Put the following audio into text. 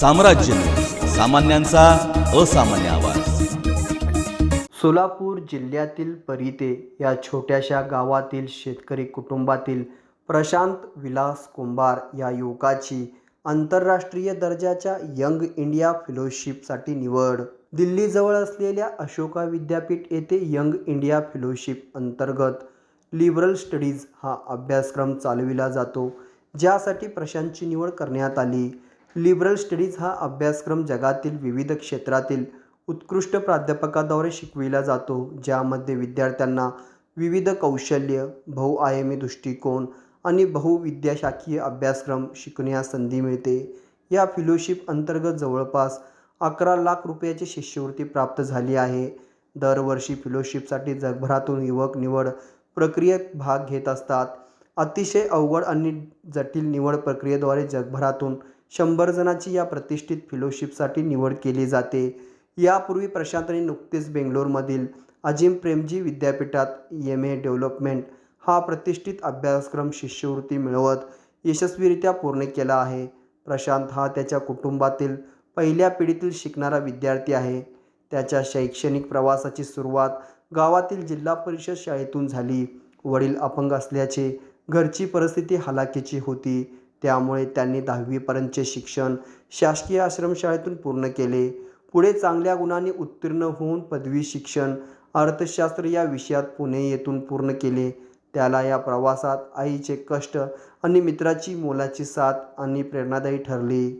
साम्राज्य न्यूज, सामान्यांचा असामान्य आवाज। सोलापूर जिल्ह्यातील परिते या छोट्याशा गावातील शेतकरी कुटुंबातील प्रशांत विलास कुंभार या युवकाची आंतरराष्ट्रीय दर्जाच्या यंग इंडिया फेलोशिपसाठी निवड। दिल्लीजवळ असलेल्या अशोका विद्यापीठ येथे यंग इंडिया फेलोशिप अंतर्गत लिबरल स्टडीज हा अभ्यासक्रम चालविला जातो, ज्यासाठी प्रशांतची निवड करण्यात आली। लिबरल स्टडीज हा अभ्यासक्रम जगातील विविध क्षेत्रातील उत्कृष्ट प्राध्यापकाद्वारे शिकविला जातो, ज्यामध्ये विद्यार्थ्यांना विविध कौशल्य, बहुआयामी दृष्टिकोन आणि बहुविद्याशाखीय अभ्यासक्रम शिकण्यास संधी मिळते। या फेलोशिप अंतर्गत जवळपास 11 लाख रुपयाची शिष्यवृत्ती प्राप्त झाली आहे। दरवर्षी फेलोशिपसाठी जगभरातून युवक निवड प्रक्रियेत भाग घेत असतात। अतिशय अवघड आणि जटिल निवड प्रक्रियेद्वारे जगभरातून 100 जणांची या प्रतिष्ठित फेलोशिपसाठी निवड केली जाते। यापूर्वी प्रशांतने नुकतेच बेंगलोरमधील अजिम प्रेमजी विद्यापीठात MA डेव्हलपमेंट हा प्रतिष्ठित अभ्यासक्रम शिष्यवृत्ती मिळवत यशस्वीरित्या पूर्ण केला आहे। प्रशांत हा त्याच्या कुटुंबातील पहिल्या पिढीतील शिकणारा विद्यार्थी आहे। त्याच्या शैक्षणिक प्रवासाची सुरुवात गावातील जिल्हा परिषद शाळेतून झाली। वडील अपंग असल्याचे घरची परिस्थिती हलाखीची होती, त्यामुळे त्यांनी 10वी पर्यंतचे शिक्षण शासकीय आश्रमशाळेतून पूर्ण केले। पुढे चांगल्या गुणांनी उत्तीर्ण होऊन पदवी शिक्षण अर्थशास्त्र या विषयात पुणे येथून पूर्ण केले। त्याला या प्रवासात आईचे कष्ट आणि मित्राची मोलाची साथ आणि प्रेरणादायी ठरली।